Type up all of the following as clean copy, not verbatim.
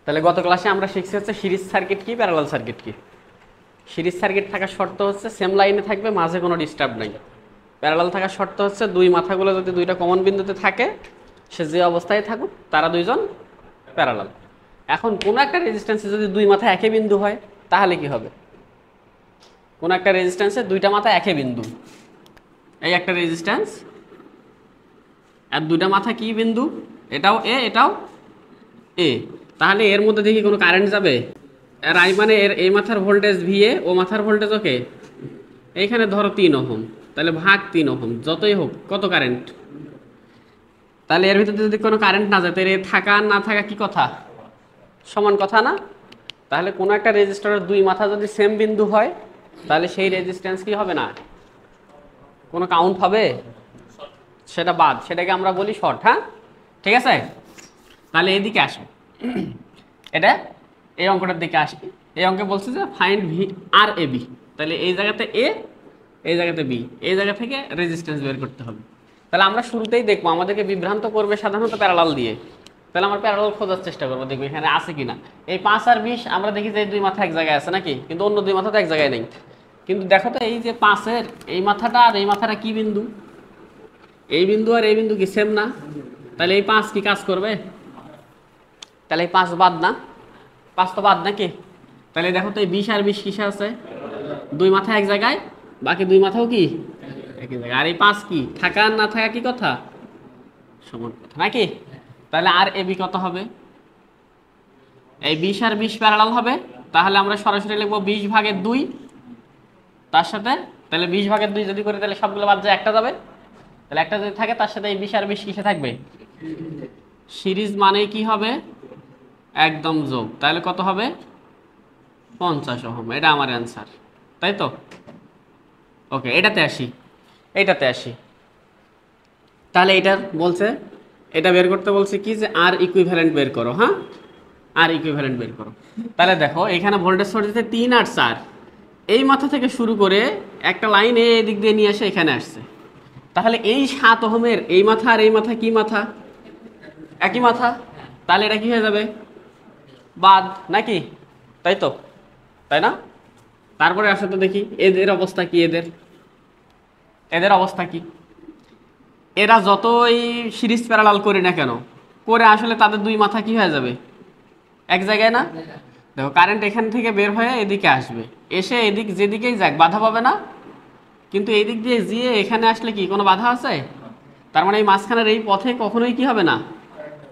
তাহলে গত ক্লাসে আমরা শিখছি হচ্ছে সিরিজ সার্কিট কি, প্যারালাল সার্কিট কি। সিরিজ সার্কিট থাকার শর্ত হচ্ছে সেম লাইনে থাকবে, মাঝে কোনো ডিস্টার্ব নাই। প্যারালাল থাকার শর্ত হচ্ছে দুই মাথাগুলো যদি দুইটা কমন বিন্দুতে থাকে, সে যে অবস্থায় থাকুক তারা দুইজন প্যারালাল। এখন কোনো একটা রেজিস্ট্যান্সে যদি দুই মাথা একই বিন্দু হয় তাহলে কি হবে? কোনো একটা রেজিস্ট্যান্সে দুইটা মাথা একই বিন্দু, এই একটা রেজিস্ট্যান্স আর দুইটা মাথা কি বিন্দু, এটাও এ এটাও এ, তাহলে এর মধ্যে দেখি কোনো কারেন্ট যাবে? আর আই মানে এর এই মাথার ভোল্টেজ ভিএ, ও মাথার ভোল্টেজ ওকে, এইখানে ধরো 3 ওহম, তাহলে ভাগ 3 ওহম, যতই হোক কত কারেন্ট? তাহলে এর ভিতরে যদি কোনো কারেন্ট না যায় তাহলে থাকা আর না থাকা কি কথা? সমান কথা না? তাহলে কোনো একটা রেজিস্টরের দুই মাথা যদি সেম বিন্দু হয় তাহলে সেই রেজিস্ট্যান্স কি হবে না, কোনো কাউন্ট হবে? সেটা বাদ, সেটাকে আমরা বলি শর্ট। হ্যাঁ, ঠিক আছে। তাহলে এদিকে আসো, এটা এই অঙ্কটার দিকে আসি। এই অঙ্কে বলছে যে find V R A B, তাহলে এই জায়গাতে এ, এই জায়গাতে বি, এই জায়গা থেকে রেজিস্ট্যান্স বের করতে হবে। তাহলে আমরা শুরুতেই দেখবো, আমাদেরকে বিভ্রান্ত করবে সাধারণত প্যারালাল দিয়ে। তাহলে আমরা প্যারালাল খোঁজার চেষ্টা করবো, দেখবো এখানে আছে কিনা। এই 5 আর 20 আমরা দেখি যে দুই মাথা এক জায়গায় আছে নাকি, কিন্তু অন্য দুই মাথা তো এক জায়গায় নেই। কিন্তু দেখো তো এই যে 5-এর এই মাথাটা আর এই মাথাটা কি বিন্দু? এই বিন্দু আর এই বিন্দু কি সেম না? তাহলে এই 5 কি কাজ করবে? তাহলে এই 5 বাদ না, 5 তো বাদ নাকি? তাহলে দেখো তো এই 20 আর 20 কিসে আছে? দুই মাথা এক জায়গায়, বাকি দুই মাথাও কি একই জায়গায়। আর এই 5 কি থাকা আর না থাকা কি কথা? সমান কথা নাকি? তাহলে আর এবি কত হবে? এই 20 আর 20 প্যারালাল হবে, তাহলে আমরা সরাসরি লিখবো 20 ভাগের 2 তার সাথে, তাহলে 20 ভাগের 2 যদি করি তাহলে সবগুলো বাদ যায়, একটা যাবে। তাহলে একটা যদি থাকে তার সাথে এই 20 আর 20 কিসে থাকবে? সিরিজ মানে কি হবে? একদম যোগ। তাহলে কত হবে? 50 ওহম। এটা আমার অ্যান্সার, তাই তো? ওকে, এটাতে আসি, এইটাতে আসি। তাহলে এটা বলছে, এটা বের করতে বলছে কি যে আর ইকুইভ্যালেন্ট বের করো। হ্যাঁ, আর ইকুইভ্যালেন্ট বের করো। তাহলে দেখো এখানে ভোল্টেজ সোর্স দিতে 3 আর 4, এই মাথা থেকে শুরু করে একটা লাইন এই দিক দিয়ে নিয়ে এসে এখানে আসছে। তাহলে এই 7 ওহমের এই মাথা আর এই মাথা কি মাথা? একই মাথা। তাহলে এটা কি হয়ে যাবে? বাদ নাকি? তাই তো, তাই না? তারপরে আসলে তো দেখি এদের অবস্থা কি, এদের অবস্থা কি? এরা যতই সিরিজ প্যারালাল করি না কেন, করে আসলে তাদের দুই মাথা কি হয়ে যাবে? এক জায়গায় না? দেখো কারেন্ট এখান থেকে বের হয়ে এদিকে আসবে, এসে এদিক যেদিকেই যাক বাধা পাবে না। কিন্তু এই দিক দিয়ে যেয়ে এখানে আসলে কি কোনো বাধা আছে? তার মানে এই মাঝখানের এই পথে কখনোই কি হবে না?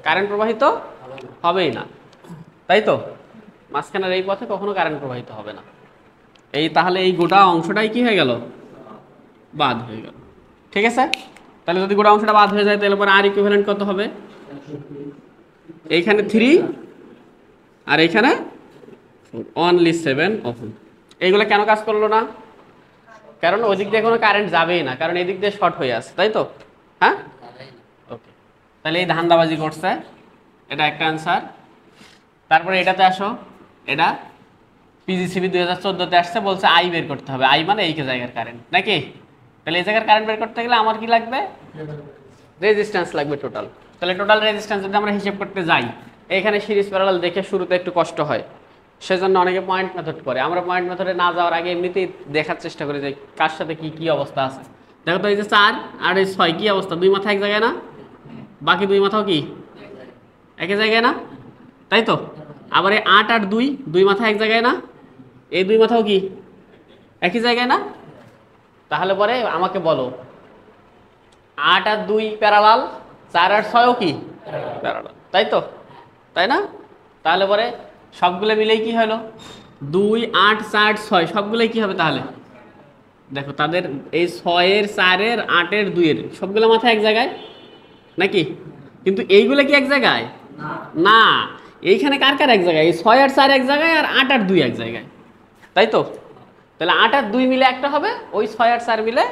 কারেন্ট প্রবাহিত হবেই না, তাই তো? মাঝখানের এই পথে কখনো কারেন্ট প্রবাহিত হবে না। এই তাহলে এই গোটা অংশটাই কি হয়ে গেল? বাদ হয়ে গেল। ঠিক আছে। তাহলে যদি গোটা অংশটা বাদ হয়ে যায় তাহলে পরে আর ইকুইভ্যালেন্ট কত হবে? এইখানে 3 আর এইখানে অনলি 7 ওহম। এইগুলো কেন কাজ করলো না? কারণ ওই দিক দিয়ে কোনো কারেন্ট যাবেই না, কারণ এই দিক দিয়ে শর্ট হয়ে আছে, তাই তো? হ্যাঁ, ওকে। তাহলে এই ধান্দাবাজি করছে, এটা একটা অ্যান্সার। তারপরে এটাতে আসো, এটা পিজিসিবি 2014-তে আসছে, বলছে আই বের করতে হবে। আই মানে এই জায়গার কারেন্ট নাকি? তাহলে এই জায়গার কারেন্ট বের করতে গেলে আমার কি লাগবে? রেজিস্ট্যান্স লাগবে টোটাল। তাহলে টোটাল রেজিস্ট্যান্স যদি আমরা হিসেব করতে যাই, এখানে সিরিজ প্যারালাল দেখে শুরুতে একটু কষ্ট হয়, সেজন্য অনেকে পয়েন্ট মেথড করে। আমরা পয়েন্ট মেথডে না যাওয়ার আগে এমনিতেই দেখার চেষ্টা করি যে কার সাথে কি কি অবস্থা আছে। দেখো তো এই যে 4 আর এই 6 কি অবস্থা? দুই মাথা এক জায়গায় না? বাকি দুই মাথাও কি একই জায়গায় না? তাই তো? আবার এই 8 আর 2 দুই মাথা এক জায়গায় না? এই দুই মাথাও কি একই জায়গায় না? তাহলে পরে আমাকে বলো 8 আর 2 প্যারালাল, 4 আর 6ও কি প্যারালাল, তাই তো? তাই না? তাহলে পরে সবগুলো মিলেই কি হলো? 2, 8, 4, 6 সবগুলোই কি হবে তাহলে? দেখো তাদের এই 6-এর, 4-এর, 8-এর, 2-এর সবগুলো মাথা এক জায়গায় নাকি? কিন্তু এইগুলো কি এক জায়গায় না? এইখানে কার কার এক জায়গায়? এই 6 আর 4 এক জায়গায়, আর 8 আর 2 এক জায়গায়, তাই তো? তাহলে 8 আর 2 মিলে একটা হবে, ওই 6 আর 4 মিলে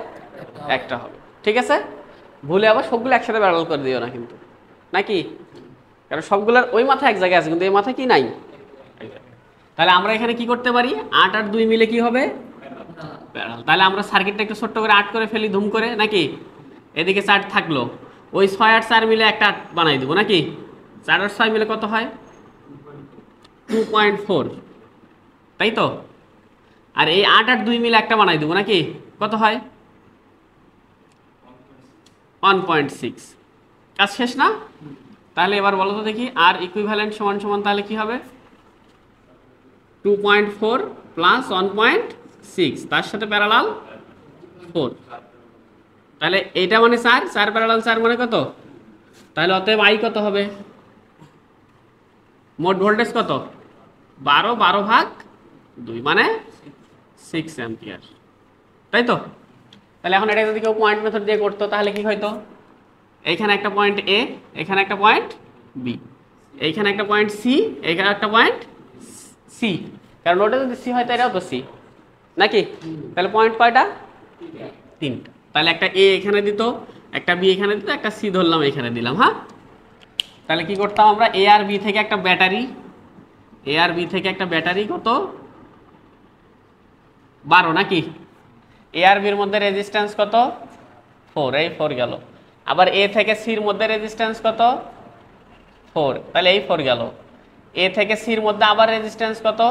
একটা হবে। ঠিক আছে। ভুলে আবার সবগুলো একসাথে প্যারালাল করে দিও না কিন্তু, নাকি? কারণ সবগুলোর ওই মাথা এক জায়গায় আছে, কিন্তু এই মাথা কি নাই। তাহলে আমরা এখানে কি করতে পারি? 8 আর 2 মিলে কি হবে? প্যারালাল। তাহলে আমরা সার্কিটটা একটু ছোট্ট করে 8 করে ফেলি ধুম করে, নাকি? এদিকে 4 থাকলো, ওই 6 আর 4 মিলে একটা বানাই দেবো নাকি? 4 আর 6 মিলে কত হয়? 2.4, তাই তো? আর এই 8 আর 2 মিলে একটা বানাই দেবো নাকি? কত হয়? 1.6। কাজ শেষ না? তাহলে এবার বলো তো দেখি, আর ইকুইভ্যালেন্ট সমান সমান তাহলে কি হবে? 2.4 প্লাস 1.6, তার সাথে প্যারালাল 4। তাহলে এইটা মানে 4, 4 প্যারালাল 4 মানে কত? তাহলে অতএব আই কত হবে? মোট ভোল্টেজ কত? 12, 12 ভাগ 2 মানে 6 অ্যাম্পিয়ার, তাই তো? তাহলে এখন এটা যদি কেউ পয়েন্ট মেথড দিয়ে করতো তাহলে কি হইতো? এইখানে একটা পয়েন্ট এ, এখানে একটা পয়েন্ট বি, এইখানে একটা পয়েন্ট সি, এইখানে একটা পয়েন্ট সি, কারণ ওটা যদি সি হয় তো এটাও তো সি নাকি? তাহলে পয়েন্ট কয়টা? 3টা। তাহলে একটা এ এখানে দিত, একটা বি এখানে দিত, একটা সি ধরলাম এখানে দিলাম। হ্যাঁ, তাহলে কি করতাম আমরা? এ আর বি থেকে একটা ব্যাটারি, এ আর বি থেকে একটা ব্যাটারি কত? 12 নাকি? এ আর বির মধ্যে রেজিস্ট্যান্স কত? 4, এই 4 গেল। আবার এ থেকে সির মধ্যে রেজিস্ট্যান্স কত? 4, তাহলে এই 4 গেল। এ থেকে সির মধ্যে আবার রেজিস্ট্যান্স কত?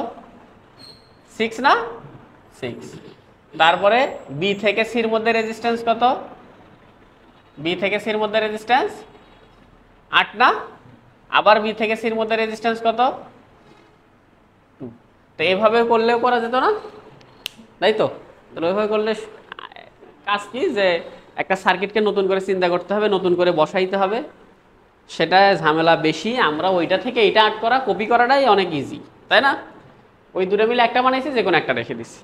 6 না? 6। তারপরে বি থেকে সির মধ্যে রেজিস্ট্যান্স কত? বি থেকে সির মধ্যে রেজিস্ট্যান্স 8 না? আবার বি থেকে সির মধ্যে রেজিস্ট্যান্স কত? 2। তো এইভাবে করলেও করা যেত না, তাই তো? তাহলে ওইভাবে করলে কাজ কি, যে একটা সার্কিটকে নতুন করে চিন্তা করতে হবে, নতুন করে বসাইতে হবে, সেটা ঝামেলা বেশি। আমরা ওইটা থেকে এটা আট করা, কপি করাটাই অনেক ইজি, তাই না? ওই দুটো মিলে একটা বানাইছি, যে কোনো একটা রেখে দিছি।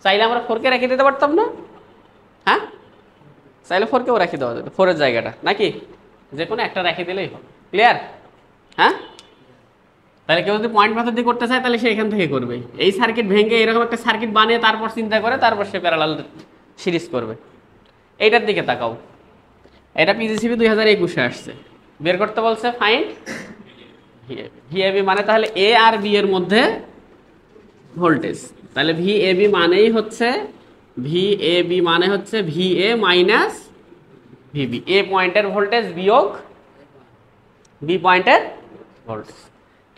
চাইলে আমরা 4কে রেখে দিতে পারতাম না? হ্যাঁ, চাইলে 4কেও রেখে দেওয়া যেত, 4-এর জায়গাটা নাকি? যে কোনো একটা রেখে দিলেই হবে। ক্লিয়ার? হ্যাঁ, তাহলে কেউ যদি পয়েন্ট মেথড দিয়ে করতে চায় তাহলে সে এখান থেকে করবে। এই সার্কিট ভেঙে এরকম একটা সার্কিট বানিয়ে তারপর চিন্তা করে তারপর সে প্যারালাল সিরিজ করবে। এইটার দিকে তাকাও, এটা পিজিসিবি 2021-এ আসছে, বের করতে বলছে ফাইন্ড ভিএবি। ভিএবি মানে তাহলে এ আর বি এর মধ্যে ভোল্টেজ। তাহলে ভিএবি মানেই হচ্ছে, ভিএবি মানে হচ্ছে ভিএ মাইনাস ভিবি, এ পয়েন্টের ভোল্টেজ বিয়োগ বি পয়েন্টের ভোল্টেজ।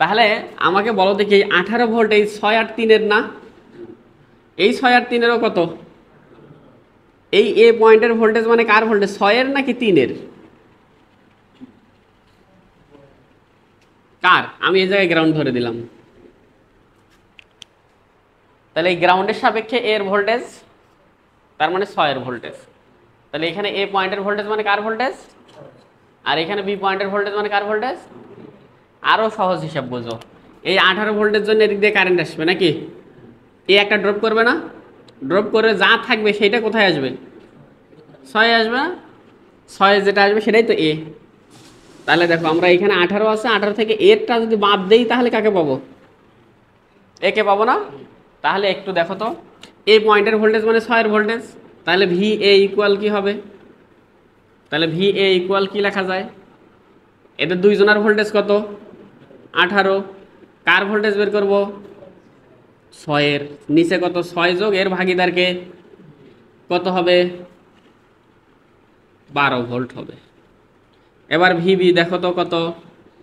তাহলে আমাকে বলো দেখি, 18 ভোল্ট এই 6 আর 3-এর না? এই 6 আর 3-এরও কত? এই এ পয়েন্টের ভোল্টেজ মানে কার ভোল্টেজ? 6-এর নাকি 3-এর? কার? আমি এই জায়গায় গ্রাউন্ড ধরে দিলাম। তাহলে এই গ্রাউন্ডের সাপেক্ষে এর ভোল্টেজ, তার মানে 6-এর ভোল্টেজ। তাহলে এখানে এ পয়েন্টের ভোল্টেজ মানে কার ভোল্টেজ? আর এখানে বি পয়েন্টের ভোল্টেজ মানে কার ভোল্টেজ? আরও সহজ হিসাব বোঝো, এই 18 ভোল্টের জন্য এদিক দিয়ে কারেন্ট আসবে নাকি? এ একটা ড্রপ করবে না? ড্রপ করে যা থাকবে সেইটা কোথায় আসবে? 6 আসবে না? 6 যেটা আসবে সেটাই তো এ। তাহলে দেখো আমরা এখানে 18 আছে, 18 থেকে এরটা যদি বাদ দেই তাহলে কাকে পাবো? একে পাবো না? তাহলে একটু দেখো তো, এ পয়েন্টের ভোল্টেজ মানে 6-এর ভোল্টেজ, তাহলে ভি এ ইকুয়াল কি হবে? তাহলে ভি এ ইকুয়াল কি লেখা যায়? এদের দুইজনের ভোল্টেজ কত? 18। কার ভোল্টেজ বের করব? 6-এর। নিচে কত? 6 যোগ এর ভাগিদারকে কত হবে? 12 ভোল্ট হবে। এবার ভিবি দেখো তো কত?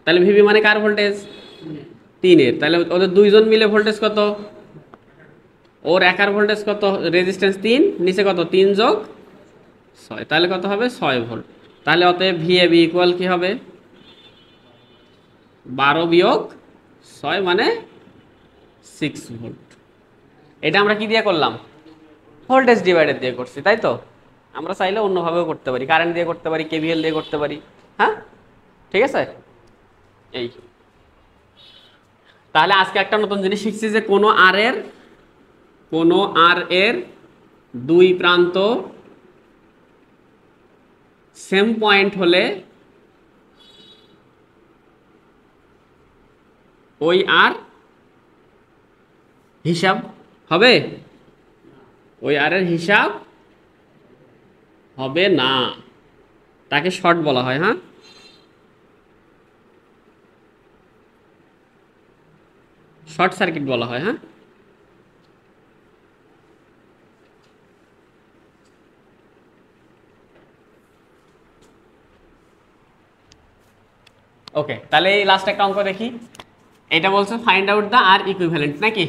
তাহলে ভিবি মানে কার ভোল্টেজ? 3-এর। তাহলে ওদের দুইজন মিলে ভোল্টেজ কত? ওর একার ভোল্টেজ কত? রেজিস্ট্যান্স 3, নিচে কত? 3 যোগ 6, তাহলে কত হবে? 6 ভোল্ট। তাহলে অতএব ভিএবি ইকুয়াল কি হবে? 12 বিয়োগ 6 মানে 6 ভোল্ট। এটা আমরা কি দিয়ে করলাম? ভোল্টেজ ডিভাইডার দিয়ে করছি, তাই তো? আমরা চাইলে অন্যভাবেও করতে পারি, কারেন্ট দিয়ে করতে পারি, কেভিএল দিয়ে করতে পারি। হ্যাঁ, ঠিক আছে। এই তাহলে আজকে একটা নতুন জিনিস শিখছি, যে কোনো আর এর দুই প্রান্ত সেম পয়েন্ট হলে ওই আর হিসাব হবে? ওই আর এর হিসাব হবে না, তাকে শর্ট বলা হয়। হ্যাঁ, শর্ট সার্কিট বলা হয়। হ্যাঁ, ওকে, তাহলে এই লাস্ট একটা অঙ্ক দেখি। এটা বলছে find out the R equivalent নাকি,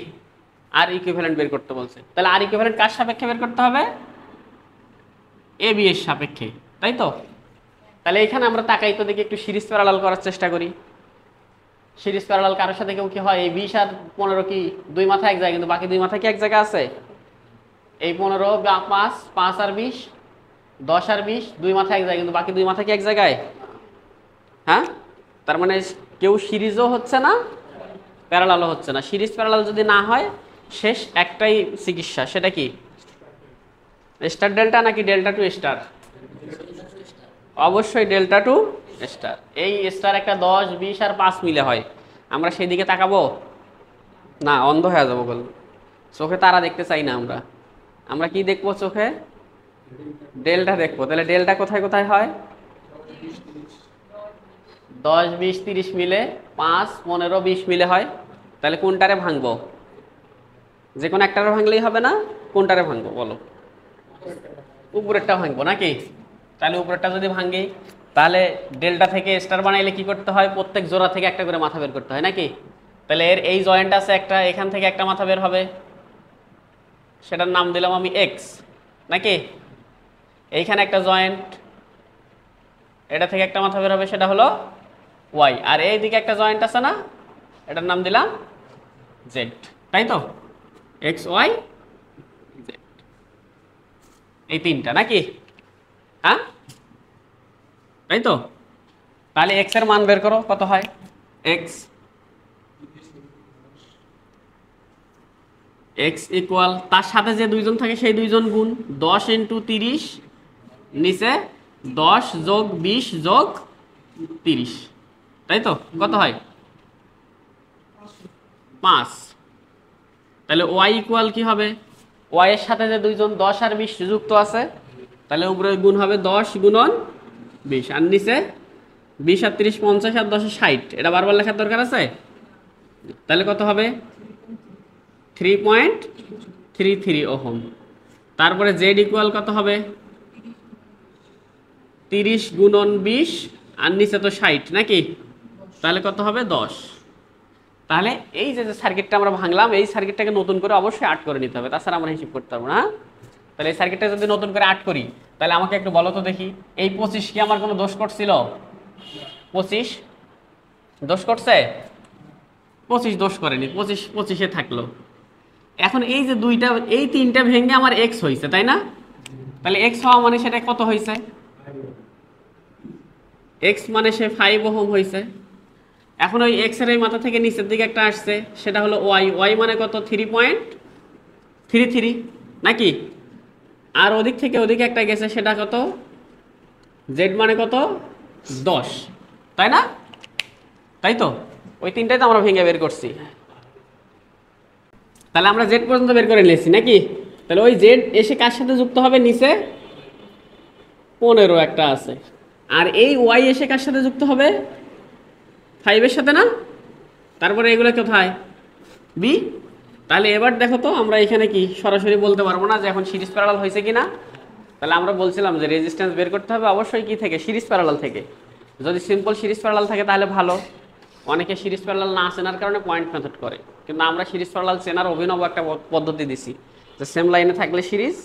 আর ইকুইভ্যালেন্ট বের করতে বলছে। তাহলে আর ইকুইভ্যালেন্ট কার সাপেক্ষে বের করতে হবে? এ বি এর সাপেক্ষে, তাই তো? তাহলে এখানে আমরা তাকাই তো দেখি, একটু সিরিজ প্যারালাল করার চেষ্টা করি। সিরিজ প্যারালাল কারোর সাথে কেউ কি হয়? এই 20 আর 15 কি দুই মাথা এক জায়গায়, কিন্তু বাকি দুই মাথা কি এক জায়গায় আছে? এই 15 5 5 আর 20 10 আর 20 দুই মাথা এক জায়গায়, কিন্তু বাকি দুই মাথা কি এক জায়গায়? হ্যাঁ, তার মানে কেউ সিরিজও হচ্ছে না, প্যারালালও হচ্ছে না। সিরিজ প্যারালাল যদি না হয় শেষ একটাই চিকিৎসা, সেটা কি? স্টার ডেল্টা নাকি ডেল্টা টু স্টার? অবশ্যই ডেল্টা টু স্টার। এই স্টার একটা 10 20 আর 5 মিলে হয়, আমরা সেই দিকে তাকাবো না, অন্ধ হয়ে যাবো। বল, চোখে তারা দেখতে চাই না আমরা। আমরা কি দেখবো? চোখে ডেল্টা দেখবো। তাহলে ডেল্টা কোথায় কোথায় হয়? 10 20 30 মিলে, 5 15 20 মিলে হয়। তাহলে কোনটারে ভাঙবো? যে কোনো একটারে ভাঙলেই হবে না, কোনটারে ভাঙবো বলো? উপরেরটা ভাঙবো নাকি? তাহলে উপরেরটা যদি ভাঙি, তাহলে ডেল্টা থেকে স্টার বানাইলে কি করতে হয়? প্রত্যেক জোড়া থেকে একটা করে মাথা বের করতে হয় নাকি? তাহলে এর এই জয়েন্ট আছে একটা, এখান থেকে একটা মাথা বের হবে, সেটার নাম দিলাম আমি এক্স নাকি? এইখানে একটা জয়েন্ট, এটা থেকে একটা মাথা বের হবে, সেটা হলো ওয়াই। আর এই দিকে একটা জয়েন্ট আছে না, এটার নাম দিলাম জেড, তাই তো? এক্স ওয়াই জেড, এই তিনটা নাকি? হ্যাঁ, তাই তো? তাহলে এক্স এর মান বের করো, কত হয়? এক্স এক্স ইকুয়াল, তার সাথে যে দুইজন থাকে সেই দুইজন গুণ 10 × 30, নিচে 10 + 20 + 30, তাই তো? কত হয়? 5। তাহলে ওয়াই ইকুয়াল কি হবে? ওয়াই এর সাথে যে দুইজন 10 আর 20 যুক্ত আছে, তাহলে উপরে গুণ হবে 10 × 20, আর নিচে 20 আর 30 50 আর 10 60। এটা বারবার লেখার দরকার আছে? তাহলে কত হবে? 3.33 ওহম। তারপরে জেড ইকুয়াল কত হবে? 30 × 20, আর নিচে তো 60 নাকি? তাহলে কত হবে? 10। তাহলে এই যে সার্কিটটা আমরা ভাঙলাম, এই সার্কিটটাকে নতুন করে অবশ্যই আট করে নিতে হবে, তাছাড়া আমরা হিসাব করতে পারবো না। তাহলে এই সার্কিটটা যদি নতুন করে আট করি, তাহলে আমাকে একটু বলো তো দেখি, এই 25 কি আমার কোনো দোষ করছিল? 25 দোষ করছে? 25 দোষ করেনি, 25 থাকলো। এখন এই যে দুইটা, এই তিনটা ভেঙে আমার এক্স হয়েছে, তাই না? তাহলে এক্স হওয়া মানে সেটা কত হয়েছে? এক্স মানে সে 5 ওহম হয়েছে। এখন ওই এক্স এর এই মাথা থেকে নিচের দিকে একটা আসছে, সেটা হলো ওয়াই। ওয়াই মানে কত? 3.33 নাকি? আর ওদিক থেকে ওদিকে একটা গেছে, সেটা কত? জেড মানে কত? 10, তাই না? তাই তো? ওই তিনটাই তো আমরা ভেঙে বের করছি। তাহলে আমরা জেড পর্যন্ত বের করে নিয়েছি নাকি? তাহলে ওই জেড এসে কার সাথে যুক্ত হবে? নিচে 15 একটা আছে, আর এই ওয়াই এসে কার সাথে যুক্ত হবে? 5 এর সাথে না? তারপরে এগুলো কোথায়? বি। তাহলে এবার দেখো তো, আমরা এখানে কি সরাসরি বলতে পারবো না যে এখন সিরিজ প্যারালাল হয়েছে কিনা? তাহলে আমরা বলছিলাম যে রেজিস্ট্যান্স বের করতে হবে অবশ্যই কি থেকে? সিরিজ প্যারালাল থেকে। যদি সিম্পল সিরিজ প্যারালাল থাকে তাহলে ভালো। অনেকে সিরিজ প্যারালাল না চেনার কারণে পয়েন্ট মেথড করে, কিন্তু আমরা সিরিজ প্যারালাল চেনার অভিনব একটা পদ্ধতি দিছি, যে সেম লাইনে থাকলে সিরিজ,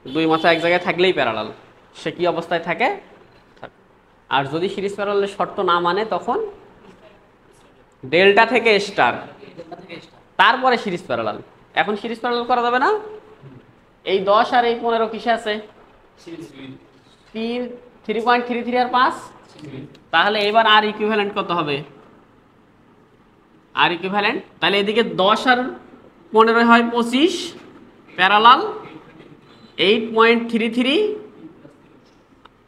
দুই মাথা এক জায়গায় থাকলেই প্যারালাল, সে কি অবস্থায় থাকে। আর যদি সিরিজ প্যারালালের শর্ত না মানে, তখন ডেল্টা থেকে স্টার, তারপরে সিরিজ প্যারালাল। এখন সিরিজ প্যারালাল করা যাবে না। এই 10 আর এই 15 কিসে আছে? 3.33 আর 5। তাহলে এবার আর ইকুইভ্যালেন্ট কত হবে? আর ইকুইভ্যালেন্ট, তাহলে এদিকে 10 আর 15 হয় 25, প্যারালাল 8.33,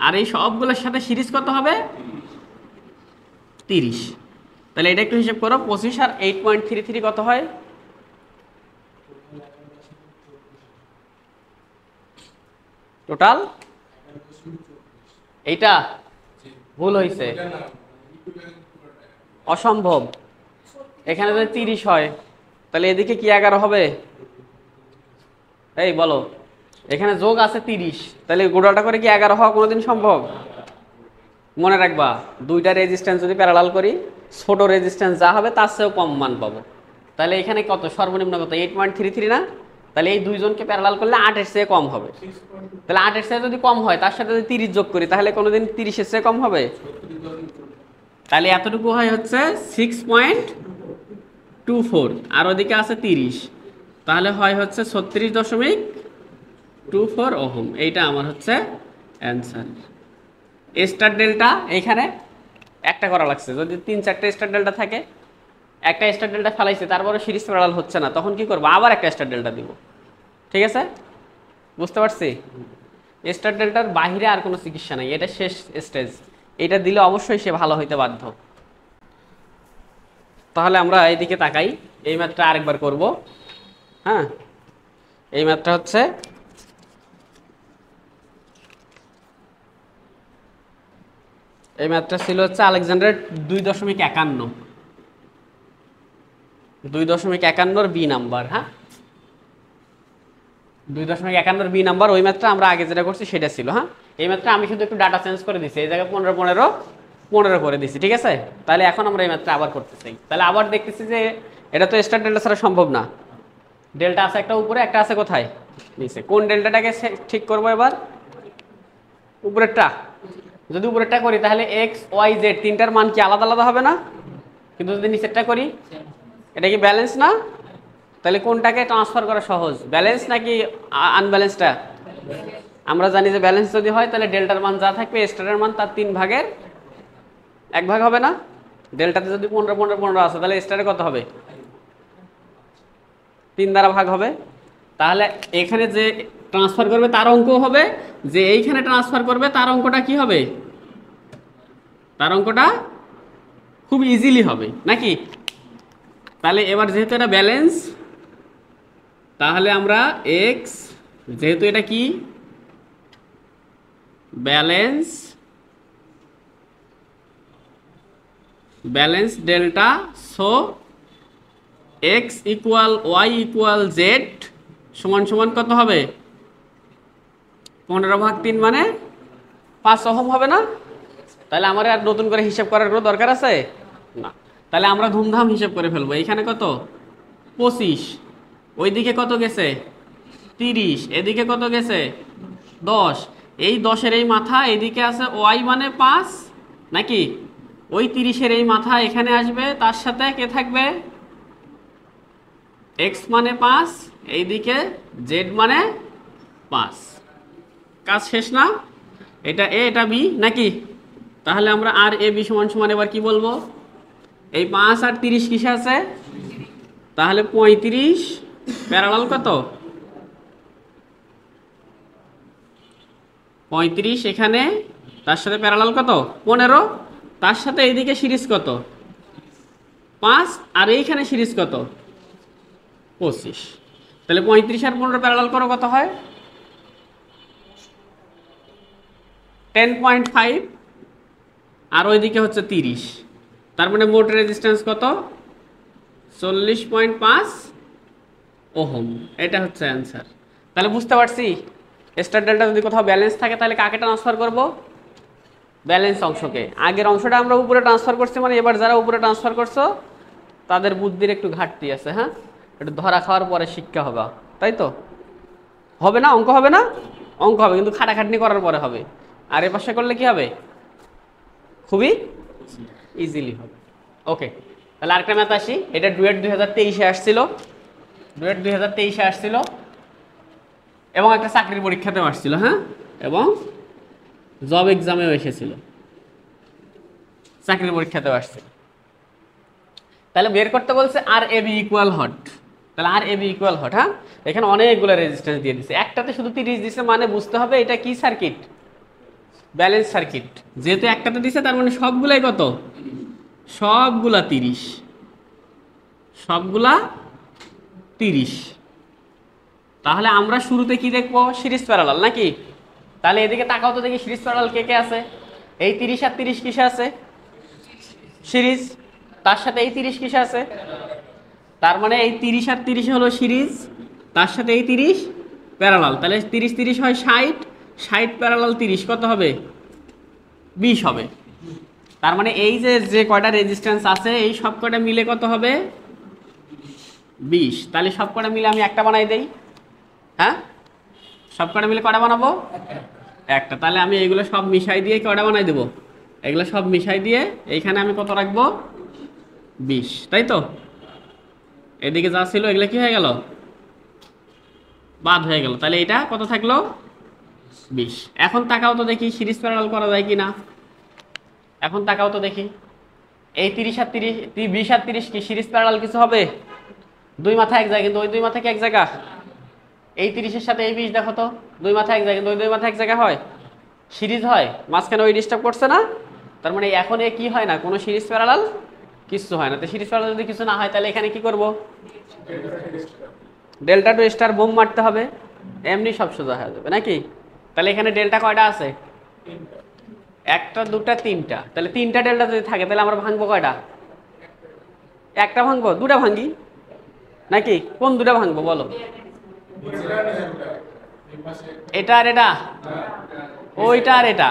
আর এই সবগুলোর সাথে সিরিজ কত হবে? 30। তাহলে এটা একটু হিসাব করো, 25 আর 8.33 কত হয়? টোটাল এইটা ভুল হয়েছে, অসম্ভব। এখানে যদি 30 হয়, তাহলে এদিকে কি 11 হবে? এই বলো, এখানে যোগ আছে 30, তাহলে গোটাটা করে কি 11 হওয়া কোনোদিন সম্ভব? মনে রাখবা, দুইটা রেজিস্ট্যান্স যদি প্যারালাল করি, ছোট রেজিস্ট্যান্স যা হবে তার চেয়েও কম মান পাবো। তাহলে এখানে কত সর্বনিম্ন কত 8.33 না? তাহলে এই দুইজনকে প্যারালাল করলে 8-এর চেয়ে কম হবে। তাহলে 8-এর চেয়ে যদি কম হয় তার সাথে যদি 30 যোগ করি তাহলে কোনোদিন 30-এর চেয়ে কম হবে? তাহলে এতটুকু হয় হচ্ছে 6.24 আর ওদিকে আছে 30, তাহলে হয় হচ্ছে 36.24 ওহম। এইটা আমার হচ্ছে অ্যান্সার। স্টার ডেল্টা এইখানে একটা করা লাগছে, যদি 3-4টা স্টার ডেল্টা থাকে, একটা স্টার ডেল্টা ফেলাইছে তারপরে সিরিজ প্যারালাল হচ্ছে না, তখন কি করবো? আবার একটা স্টার ডেল্টা দিব। ঠিক আছে, বুঝতে পারছি? স্টার ডেল্টার বাহিরে আর কোনো চিকিৎসা নাই, এটা শেষ স্টেজ। এটা দিলে অবশ্যই সে ভালো হইতে বাধ্য। তাহলে আমরা এইদিকে তাকাই, এই ম্যাথটা আরেকবার করব। হ্যাঁ, এই ম্যাথটা হচ্ছে এই ম্যাথটা ছিল হচ্ছে আলেকজান্ডার 2.51 বি নাম্বার। হ্যাঁ, 2.51 বি নাম্বার। ওই ম্যাথটা আমরা আগে যেটা করছি সেটা ছিল। হ্যাঁ, এই ম্যাথটা আমি শুধু একটু ডাটা চেঞ্জ করে দিছি, এই জায়গায় 15 করে দিছি। ঠিক আছে, তাহলে এখন আমরা এই ম্যাথটা আবার করতে চাই। তাহলে আবার দেখতেছি যে এটা তো স্টার ডেল্টা ছাড়া সম্ভব না। ডেল্টা আছে একটা উপরে, একটা আছে কোথায়? নিচে। কোন ডেল্টাটাকে ঠিক করবো এবার? উপরেরটা। যদি উপরেরটা করি তাহলে এক্স ওয়াই জেড তিনটার মান কি আলাদা আলাদা হবে না? কিন্তু যদি নিচেরটা করি, এটা কি ব্যালেন্স না? তাহলে কোনটাকে ট্রান্সফার করা সহজ, ব্যালেন্স নাকি আনব্যালেন্সটা? আমরা জানি যে ব্যালেন্স যদি হয় তাহলে ডেল্টার মান যা থাকবে স্টারের মান তার 3/1 হবে না? ডেল্টাতে যদি 15 আছে তাহলে স্টারে কত হবে? 3 দ্বারা ভাগ হবে। তাহলে এখানে যে ট্রান্সফার করবে তার অঙ্ক হবে, যে এইখানে ট্রান্সফার করবে তার অঙ্কটা কি হবে? তার অঙ্কটা খুব ইজিলি হবে নাকি? তাহলে এবার যেহেতু এটা ব্যালেন্স, তাহলে আমরা এক্স, যেহেতু এটা কি balance delta, so x equal y equal z সমান সমান কত হবে? 15/3 মানে 5 ওহম হবে না? তাহলে আমার আর নতুন করে হিসাব করার কোনো দরকার আছে না। তাহলে আমরা ধুমধাম হিসাব করে ফেলবো। এইখানে কত? 25, ওইদিকে কত গেছে? 30, এদিকে কত গেছে? 10। এই 10-এর এই মাথা এইদিকে আছে ওয়াই মানে 5 নাকি? ওই 30-এর এই মাথা এখানে আসবে, তার সাথে কে থাকবে? এক্স মানে 5, এইদিকে জেড মানে 5। কাজ শেষ না? এটা এ এটা বি নাকি? তাহলে আমরা আর এ বি সমান সমান এবার কি বলবো? এই 5 আর 30 কিসে আছে? তাহলে 35 প্যারালাল কত? 35 এখানে, তার সাথে প্যারালাল কত? 15, তার সাথে এইদিকে সিরিজ কত? 5, আর এইখানে সিরিজ কত? 25। তাহলে 35 আর 15 প্যারালাল করো, কত হয়? 10.5, আর ওইদিকে হচ্ছে 30। তার মানে মোট রেজিস্ট্যান্স কত? 40.5 ওহম। এটা হচ্ছে অ্যান্সার। তাহলে বুঝতে পারছি স্টার ডেল্টা যদি কোথাও ব্যালেন্স থাকে তাহলে কাকে ট্রান্সফার করব? ব্যালেন্স অংশকে। আগের অংশটা আমরা উপরে ট্রান্সফার করছি, মানে এবার যারা উপরে ট্রান্সফার করছো তাদের বুদ্ধির একটু ঘাটতি আছে। হ্যাঁ, একটু ধরা খাওয়ার পরে শিক্ষা হবে, তাই তো? হবে না? অঙ্ক হবে না? অঙ্ক হবে, কিন্তু খাটাখাটনি করার পরে হবে। আর এ পাশে করলে কি হবে? খুবই ইজিলি হবে। ওকে, তাহলে আরেকটা ম্যাথ আসি। এটা ডুয়েট 2023-এ আসছিল, ডুয়েট 2023-এ আসছিল, এবং একটা চাকরির পরীক্ষাতেও আসছিল। হ্যাঁ, এবং জব এক্সামেও এসেছিল, চাকরির পরীক্ষাতেও আসছে। তাহলে বের করতে বলছে আর এ বি ইকুয়াল হট। তাহলে আর এ বি ইকুয়াল হট। হ্যাঁ, এখানে অনেকগুলো রেজিস্ট্যান্স দিয়ে দিচ্ছে, একটাতে শুধু 30 দিচ্ছে, মানে বুঝতে হবে এটা কি সার্কিট? Balance circuit. যেহেতু একটাতে দিচ্ছে তার মানে সবগুলাই কত? সবগুলা 30, সবগুলা 30। তাহলে আমরা শুরুতে কি দেখবো? সিরিজ প্যারালাল নাকি? তাহলে এদিকে তাকাও তো দেখি সিরিজ প্যারালাল কে কে আছে। এই 30 আর 30 কিসে আছে? সিরিজ। তার সাথে এই 30 কিসে আছে? তার মানে এই 30 আর 30 হলো সিরিজ, তার সাথে এই 30 প্যারালাল। তাহলে 30 হয় 60, 60 প্যারালাল 30 কত হবে? 20 হবে। তার মানে এই যে যে কয়টা রেজিস্ট্যান্স আছে এই সব কয়টা মিলে কত হবে 20। তাহলে সব কয়টা মিলে আমি একটা বানাই দেই। হ্যাঁ, সব কয়টা মিলে কয়টা বানাবো একটা। তাহলে আমি এইগুলো সব মিশাই দিয়ে কয়টা বানাই দেবো, এগুলো সব মিশাই দিয়ে এইখানে আমি কত রাখবো 20, তাই তো। এদিকে যা ছিল এগুলো কি হয়ে গেল বাদ হয়ে গেল। তাহলে এটা কত থাকলো 20। এখন তাকাও তো দেখি সিরিজ প্যারালাল করা যায় কিনা। এখন তাকাও তো দেখি এই 30 আর 30, 20 আর 30 কি সিরিজ প্যারালাল কিছু হবে? দুই মাথা এক জায়গায়, কিন্তু ওই দুই মাথা কি এক জায়গা? এই 30-এর সাথে এই 20 দেখো তো দুই মাথা এক জায়গায়, কিন্তু ওই দুই মাথা এক জায়গা হয়, সিরিজ হয়। মাঝখানে ওই ডিস্টার্ব করছে না? তার মানে এখন এ কি হয় না, কোনো সিরিজ প্যারালাল কিছু হয় না। তো সিরিজ প্যারালাল যদি কিছু না হয় তাহলে এখানে কি করব, ডেল্টা টু স্টার বোম মারতে হবে, এমনি সব সোজা হয়ে যাবে নাকি। তাহলে এখানে ডেল্টা কয়টা আছে? একটা, দুটা, তিনটা। তাহলে তিনটা ডেল্টা যদি থাকে তাহলে আমরা ভাঙবো কয়টা? একটা ভাঙবো, দুটা ভাঙি নাকি? কোন দুটা ভাঙবো বলো? এটা আর এটা, ওইটা আর এটা,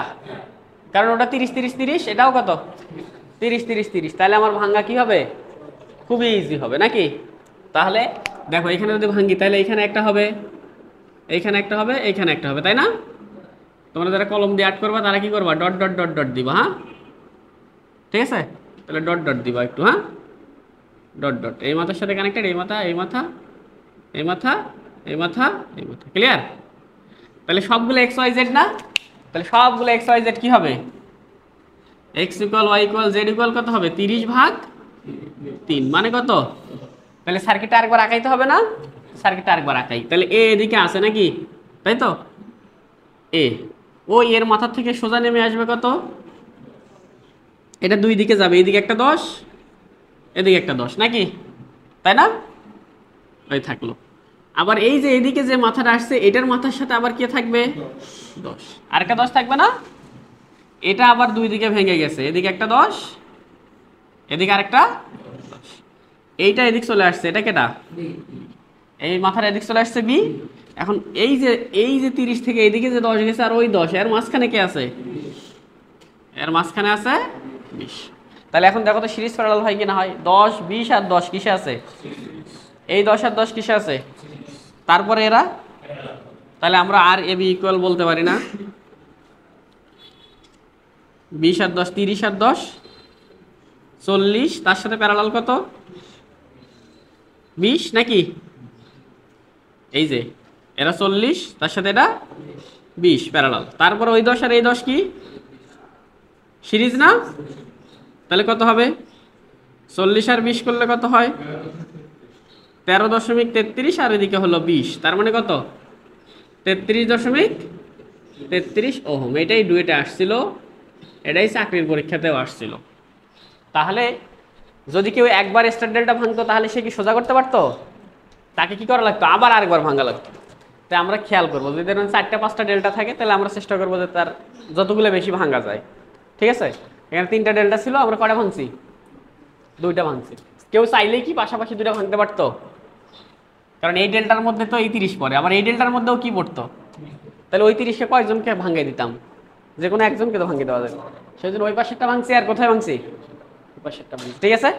কারণ ওটা 30-30-30, এটাও কত 30-30-30। তাহলে আমার ভাঙা কি হবে, খুবই ইজি হবে নাকি। তাহলে দেখো এখানে যদি ভাঙি তাহলে এখানে একটা হবে, এইখানে একটা হবে, এইখানে একটা হবে, তাই না? তোমরা যারা কলম দিয়ে আর্ট করবা তারা কি করবা, ডট ডট ডট ডট দিবা। হ্যাঁ, ঠিক আছে, তাহলে ডট ডট দিবা একটু। হ্যাঁ, ডট ডট, এই মাথার সাথে কানেক্টেড, এই মাথা, এই মাথা, এই মাথা, এই মাথা, এই মাথা, ক্লিয়ার। তাহলে সবগুলো এক্স ওয়াই জেড না? তাহলে সবগুলো এক্স ওয়াই জেড কি হবে, x equal y equal z equal কত হবে 30/3, মানে কত? তাহলে সার্কিটটা আরেকবার আঁকাইতে হবে না? সার্কিটটা আরেকবার আঁকাই। তাহলে এ এদিকে আছে নাকি, তাই তো। এ ওই এর মাথার থেকে সোজা নেমে আসবে কত, এটা দুই দিকে যাবে, এইদিকে একটা 10, এদিকে একটা 10 নাকি, তাই না? ওই থাকলো। আবার এই যে এদিকে যে মাথাটা আসছে এটার মাথার সাথে আবার কে থাকবে 10, আরেকটা 10 থাকবে না? এটা আবার দুই দিকে ভেঙে গেছে, এদিকে একটা 10, এদিকে আরেকটা 10, এইটা এদিক চলে আসছে, এটা কেটা, এই মাথার এদিক চলে আসছে বি। এখন এই যে 30 থেকে এইদিকে যে 10 গেছে আর ওই 10, এর মাঝখানে কে আছে, এর মাঝখানে আছে 20। তাহলে এখন দেখো তো সিরিজ প্যারালাল হয় কি না হয়, 10 20 আর 10 কিসে আছে, এই 10 আর 10 কিসে আছে, তারপরে এরা। তাহলে আমরা আর এ বি ইকুয়াল বলতে পারি না, 20 আর 10 30 আর 10 40, তার সাথে প্যারালাল কত 20 নাকি, এই যে এরা 40, তার সাথে এটা 20 প্যারালাল। তারপর ওই 10 আর এই 10 কি সিরিজ না? তাহলে কত হবে 40 আর 20 করলে কত হয় 13.33, আর এদিকে হলো 20, তার মানে কত 33.33 ওহম। এটাই ডুয়েটে আসছিল, এটাই চাকরির পরীক্ষাতেও আসছিল। তাহলে যদি কেউ একবার স্টার ডেল্টা ভাঙতো তাহলে সে কি সোজা করতে পারতো? তাকে কি করা লাগতো, আবার আরেকবার ভাঙা লাগতো। তাই আমরা খেয়াল করবো যদি ধরুন 4টা-5টা ডেল্টা থাকে তাহলে আমরা চেষ্টা করবো যে তার যতগুলো বেশি ভাঙা যায়। ঠিক আছে, এখানে 3টা ডেল্টা ছিল, আমরা কয়টা ভাঙছি, 2টা ভাঙছি। কেউ চাইলেই কি পাশাপাশি 2টা ভাঙতে পারতো? কারণ এই ডেল্টার মধ্যে তো এই 30 পড়ে, আবার এই ডেল্টার মধ্যেও কি পড়তো, তাহলে ওই 30কে কয়জনকে ভাঙিয়ে দিতাম, যে কোনো একজনকে তো ভাঙিয়ে দেওয়া যায়। সেই জন্য ওই পাশেরটা ভাঙছি, আর কোথায় ভাঙছি, ওই পাশেরটা ভাঙছি। ঠিক আছে,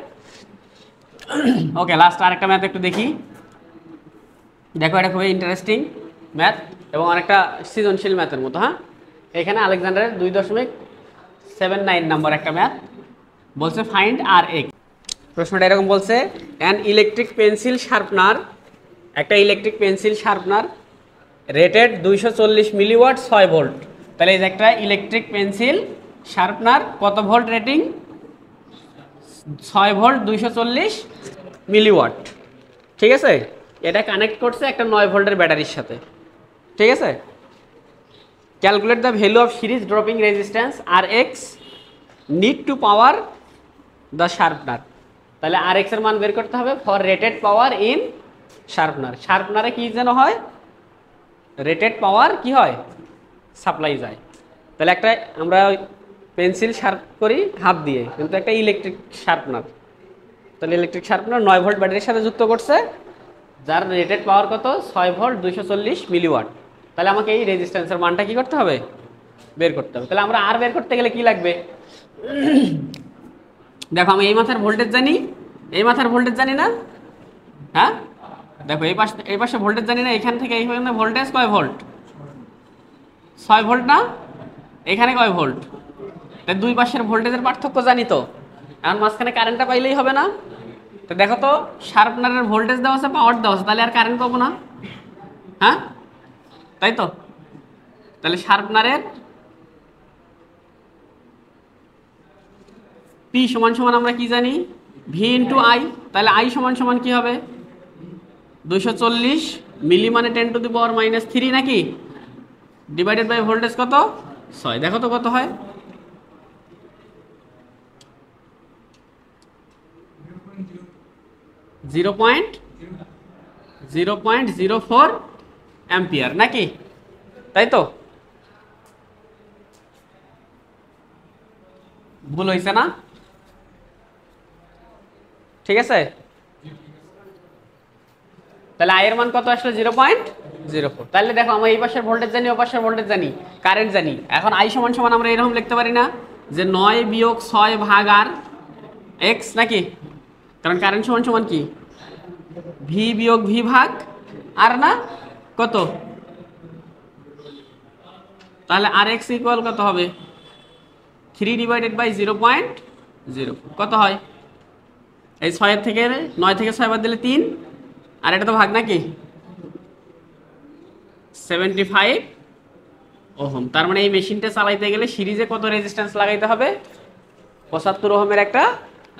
ওকে। লাস্ট আরেকটা ম্যাথ একটু দেখি। দেখো এটা খুবই ইন্টারেস্টিং ম্যাথ এবং অনেকটা সৃজনশীল ম্যাথের মতো। হ্যাঁ, এখানে আলেকজান্ডারের 2.79 নম্বর একটা ম্যাথ বলছে ফাইন্ড আর এক্স। প্রশ্নটা এরকম বলছে, অ্যান ইলেকট্রিক পেন্সিল শার্পনার, একটা electric pencil sharpener rated 240 milliwatt 6 volt. তাহলে এই যে একটা ইলেকট্রিক পেন্সিল শার্পনার কত ভোল্ট রেটিং, 6 ভোল্ট 240 মিলিওয়াট। ঠিক আছে, এটা কানেক্ট করছে একটা 9 ভোল্টের ব্যাটারির সাথে। ঠিক আছে, calculate the value of series dropping resistance R x need to power the sharpener. তাহলে আর এক্স এর মান বের করতে হবে for rated power in sharpener. শার্পনারে কি যেন হয়, রেটেড পাওয়ার কি হয়, সাপ্লাই যায়। তাহলে একটা আমরা পেন্সিল শার্প করি হাত দিয়ে, কিন্তু একটা ইলেকট্রিক শার্পনার, তাহলে ইলেকট্রিক শার্পনার 9 ভোল্ট ব্যাটারির সাথে যুক্ত করছে, যার রেটেড পাওয়ার কত 6 ভোল্ট 240 মিলিওয়াট। তাহলে আমাকে এই রেজিস্ট্যান্সের মানটা কি করতে হবে, বের করতে হবে। তাহলে আমরা আর বের করতে গেলে কি লাগবে, দেখো আমি এই মাথার ভোল্টেজ জানি, এই মাথার ভোল্টেজ জানি না, হ্যাঁ দেখো এই পাশে ভোল্টেজ জানি না, এখান থেকে এই পর্যন্ত ভোল্টেজ কয় ভোল্ট, 6 ভোল্ট না, এখানে কয় ভোল্ট, তাই দুই পাশের ভোল্টেজের পার্থক্য জানি তো, এখন মাঝখানে কারেন্টটা পাইলেই হবে না। তো দেখো তো শার্পনারের ভোল্টেজ দেওয়া আছে, পাওয়ার দেওয়া আছে, তাহলে আর কারেন্ট পাবো না, হ্যাঁ তাই তো। তাহলে শার্পনারের পি সমান সমান আমরা কি জানি, ভি ইন্টু আই, তাহলে আই সমান সমান কি হবে 240 মিলি মানে 10⁻³ নাকি, ডিভাইডেড বাই ভোল্টেজ কত 6, দেখো তো কত হয়, 0.04 অ্যাম্পিয়ার নাকি, তাই তো। ভুল হয়েছে না, ঠিক আছে। তাহলে আই এর মান কত আসলে 0.04। তাহলে দেখো আমরা এই পাশের ভোল্টেজ জানি, ও পাশের ভোল্টেজ জানি, কারেন্ট জানি। এখন আই সমান সমান আমরা এরকম লিখতে পারি না যে 9 বিয়োগ 6 ভাগ আর এক্স নাকি, কারণ কারেন্ট সমান সমান কি ভি বিয়োগ ভি ভাগ আর না কত, তাহলে আর এক্স ইকুয়াল কত হবে 3 ডিভাইডেড বাই 0.04 কত হয়, এই 6 থেকে 9 থেকে 6 বাদ দিলে 3, আর এটা তো ভাগ নাকি 75 ওহম। তার মানে এই মেশিনটা চালাইতে গেলে সিরিজে কত রেজিস্ট্যান্স লাগাইতে হবে, 75 ওহমের একটা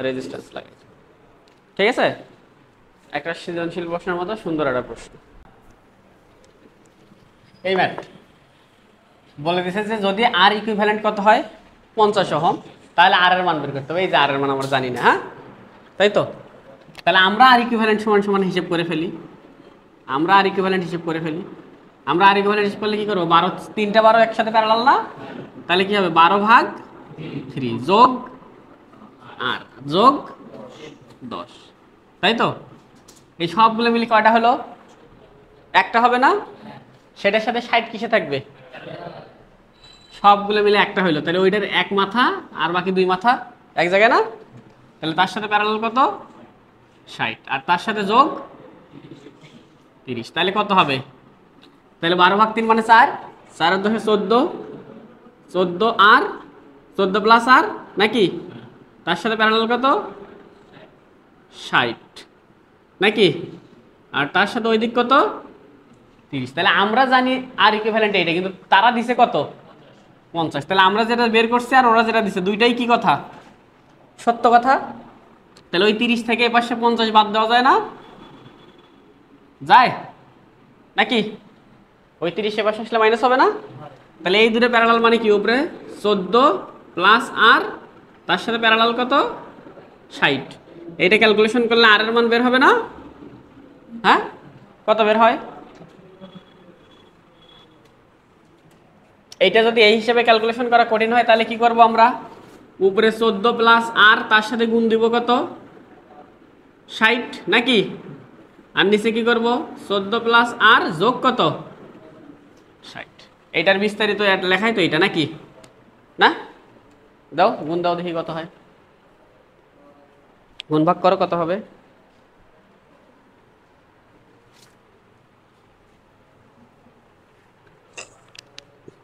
রেজিস্ট্যান্স লাগাইতে, ঠিক আছে। একটা সৃজনশীল প্রশ্নের মতো সুন্দর একটা প্রশ্ন। এই ম্যাথ বলে দিয়েছে যে যদি আর ইকুইভ্যালেন্ট কত হয় 50 ওহম, তাহলে আর এর মান বের করতে হবে। এই যে আর এর মান আমরা জানি না, হ্যাঁ তাই তো। তাহলে আমরা আর ইকুইভ্যালেন্ট সমান সমান হিসেব করে ফেলি, আমরা আর ইকুইভ্যালেন্ট হিসেব করে ফেলি। আমরা আর ইকুইভ্যালেন্ট হিসেব করলে কি করবো, 12 3টা 12 একসাথে প্যারালাল না, তাহলে কি হবে 12/3 যোগ আর যোগ 10, তাই তো। এই সবগুলো মিলে কয়টা হলো, একটা হবে না, সেটার সাথে 60 কিসে থাকবে, সবগুলো মিলে একটা হইলো, তাহলে ওইটার এক মাথা আর বাকি 2 মাথা এক জায়গায় না, তাহলে তার সাথে প্যারালাল কত 60 আর তার সাথে যোগ 30, তাহলে কত হবে, তাহলে 12/3 মানে 4, 4 আর 10 14, 14 আর 14 প্লাস আর নাকি, তার সাথে প্যারালাল কত 60 নাকি, আর তার সাথে ওই দিক কত 30। তাহলে আমরা জানি আর ইকুইভ্যালেন্ট এইটা, কিন্তু তারা দিছে কত 50। তাহলে আমরা যেটা বের করছি আর ওরা যেটা দিছে দুইটাই কি কথা, সত্য কথা। তাহলে ওই 30 থেকে এ পাশে 50 বাদ দেওয়া যায় না, যায় নাকি, ওই 30 এ পাশে আসলে মাইনাস হবে না। তাহলে এই দুটো প্যারালাল মানে কি, উপরে 14 প্লাস আর তার সাথে প্যারালাল কত 60, এইটা ক্যালকুলেশন করলে আর এর মান বের হবে না, হ্যাঁ কত বের হয়। এইটা যদি এই হিসেবে ক্যালকুলেশন করা কঠিন হয় তাহলে কি করব আমরা, উপরে 14 প্লাস আর তার সাথে গুণ দিব কত 60 নাকি, আর নিচে কি করব 14 প্লাস আর যোগ কত 60। এইটার বিস্তারিত লেখাই তো এটা নাকি, না দাও গুণ দাও দেখি কত হয়, গুণ ভাগ করো কত হবে,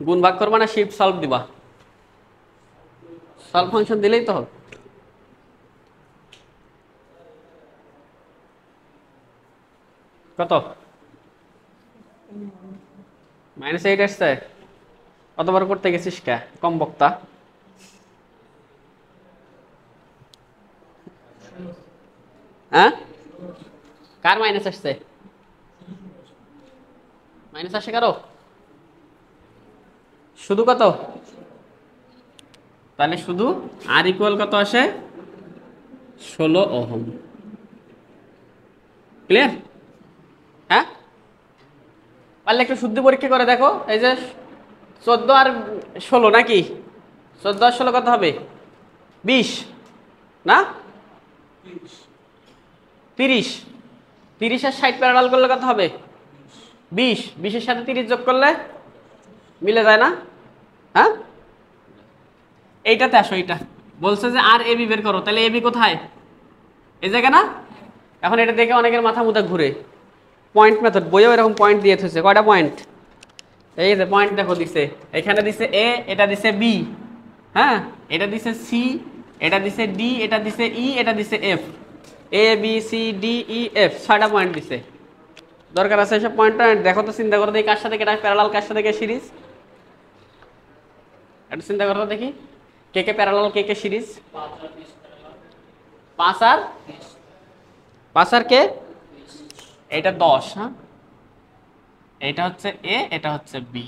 গুণ ভাগ করবা না শিফট সলভ দিবা, সলভ ফাংশন দিলেই তো হবে। কত -8 আসছে, কতবার করতে গেছিস কে কম বক্তা, হ্যাঁ কার মাইনাস আসছে, মাইনাস আসে কারো, শুধু কত, তাহলে শুধু আর ইকুয়াল কত আসে 16 ওহম, ক্লিয়ার। হ্যাঁ পারলে একটু শুদ্ধি পরীক্ষা করে দেখো, এই যে 14 আর 16 নাকি, 14 আর 16 কত হবে 20 না, 30, 30 আর 60 প্যারালাল করলে কত হবে 20, 20 এর সাথে 30 যোগ করলে মিলে যায় না, হ্যাঁ এইটাতে আসো, এইটা বলছে যে আর এবি বের করো, তাহলে এবি কোথায়? এই জায়গা না? এখন এটা দেখে অনেকের মাথা মুথা ঘুরে। পয়েন্ট মেথড বইয়েও এরকম পয়েন্ট দিয়ে থুছে। কয়টা পয়েন্ট? এই যে পয়েন্ট দেখো দিছে, এখানে দিছে এ, এটা দিছে বি, হ্যাঁ, এটা দিছে সি, এটা দিছে ডি, এটা দিছে ই, এটা দিছে F. A B C D E F, 6টা পয়েন্ট দিছে। দরকার আছে এসব পয়েন্ট? দেখো তো, চিন্তা করো দেখি কার সাথে কেটা প্যারালাল, কার সাথে কে সিরিজ। একটু চিন্তা করো দেখি, কে কে প্যারালাল, কে কে সিরিজ। 5 আর কে? এটা 10, হ্যাঁ, এটা হচ্ছে এ, এটা হচ্ছে বি।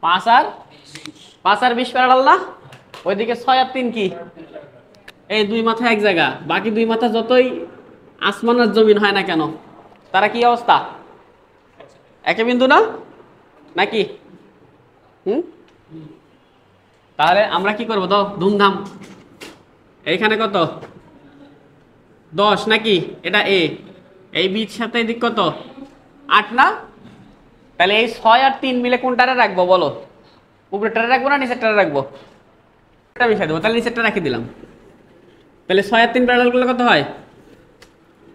5 আর 20 প্যারালাল না? ওইদিকে 6 আর 3 কি? এই দুই মাথা এক জায়গা, বাকি দুই মাথা যতই আসমান আর জমিন হয় না কেন, তারা কি অবস্থা? একে বিন্দু না নাকি? তাহলে আমরা কি করবো দাও ধুমধাম। এইখানে কত? 10 নাকি? এটা এ, এই বির সাথে এদিক কত? 8 না? তাহলে এই 6 আর 3 মিলে কোনটারে রাখবো বলো? উপরেরটারে রাখবো না নিচেরটারে রাখবো? এটা মিশাই দেবো, তাহলে নিচেরটা রাখি দিলাম। তাহলে 6 আর 3 প্যারালাল করলে কত হয়?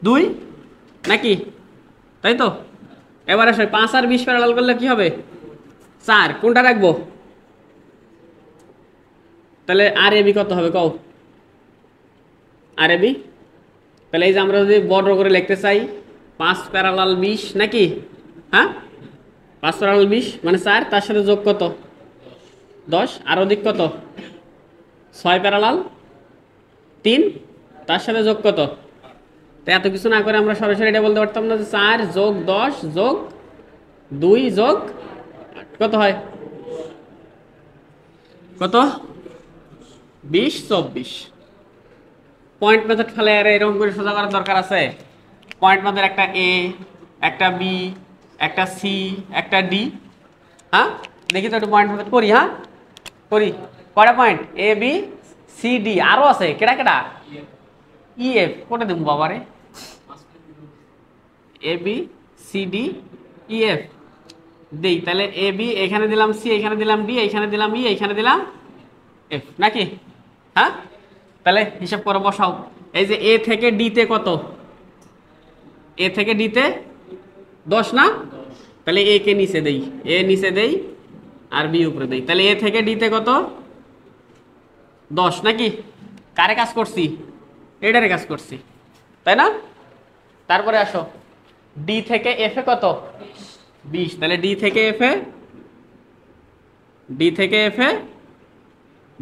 2 নাকি? তাই তো। এবার আসলে 5 আর 20 প্যারালাল করলে কি হবে? 4। কোনটা রাখবো? তাহলে আর এবি কত হবে কও? আর এবি, তাহলে এই যে আমরা যদি বড় করে লিখতে চাই 5 প্যারালাল 20 নাকি? হ্যাঁ, 5 প্যারালাল 20 মানে 4, তার সাথে যোগ কত? 10, আর ওদিক কত? 6 প্যারালাল 3, তার সাথে যোগ কত? তো এত কিছু না করে আমরা সরাসরি এটা বলতে পারতাম না যে 4 যোগ 10 যোগ 2 যোগ 8 কত হয়? কত? 20 24। পয়েন্ট মেথড ফেলে আর এরকম করে সোজা করার দরকার আছে? পয়েন্ট মেথড একটা এ, একটা বি, একটা সি, একটা ডি। হ্যাঁ, দেখি তো একটু পয়েন্ট মেথড করি। হ্যাঁ করি। কয়টা point? A B C D, আরো আছে কেডা কেডা? ই এফ কোটা দেবো বাবারে? A B C D E F দেই। তাহলে এ বি এখানে দিলাম, সি এখানে দিলাম, ডি এখানে দিলাম, ই এখানে দিলাম, এফ নাকি? হ্যাঁ, তাহলে হিসাব করে বসাও। এই যে এ থেকে ডিতে কত? এ থেকে ডিতে 10 না? তাহলে এ কে নিচে দেই, এ নিচে দেই আর বি উপরে দেই। তাহলে এ থেকে ডিতে কত? 10 নাকি? কারে কাজ করছি? এটারে কাজ করছি, তাই না? তারপরে আসো ডি থেকে এফ এ কত? 20। তাহলে ডি থেকে এফ এ, ডি থেকে এফ এ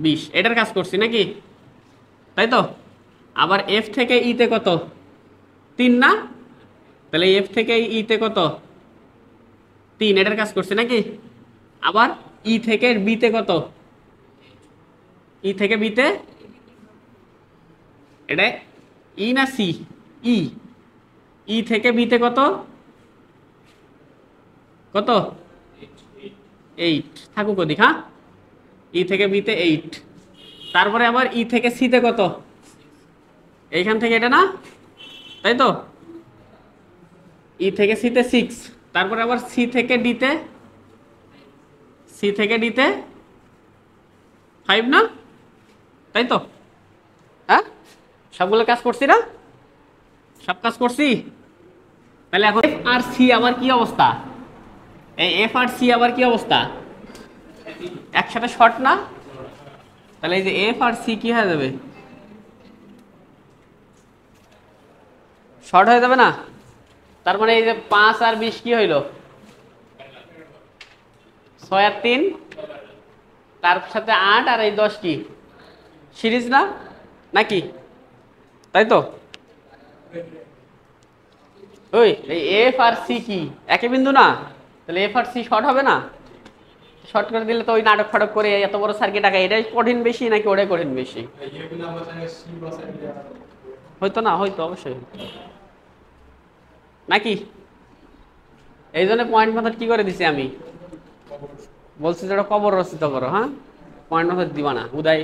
20, এটার কাজ করছি নাকি? তাই তো। আবার এফ থেকে ইতে কত? 3 না? তাহলে এফ থেকে ইতে কত? 3, এটার কাজ করছি নাকি? আবার ই থেকে বিতে কত? ই থেকে বিতে, এটা ই না সি? ই, ই থেকে বিতে কত? কত? 8 থাকুক ওদিক। হ্যাঁ, ই থেকে বিতে 8। তারপরে আবার ই থেকে সিতে কত? এইখান থেকে এটা না? তাই তো। ই থেকে সিতে 6। তারপরে আবার সি থেকে ডিতে, সি থেকে ডিতে 5 না? তাই তো। হ্যাঁ, সবগুলো কাজ করছি না? সব কাজ করছি। তাহলে এখন এফ আর সি আবার কি অবস্থা? এই এফ আর সি আবার কি অবস্থা? একসাথে শর্ট না? তাহলে এই যে এফ আর সি কি হয়ে যাবে? শর্ট হয়ে যাবে না? তার মানে এই যে 5 আর 20 কি হইল? 6 আর 3, তার সাথে 8 আর এই 10 কি সিরিজ না নাকি? তাই তো। ওই এই এফ আর সি কি একই বিন্দু না? তাহলে এফ আর সি শর্ট হবে না? শর্ট করে দিলে তো ওই নাটক ফাটক করে এত বড় সার্কিট আঁকা, এটাই কঠিন বেশি নাকি ওটাই কঠিন বেশি? হয়তো না, হয়তো অবশ্যই নাকি? এই জন্য পয়েন্ট মেথড কি করে দিছি আমি? বলছি যে ওটা কবর রচিত করো। হ্যাঁ, পয়েন্ট মেথড দিবা না উদয়।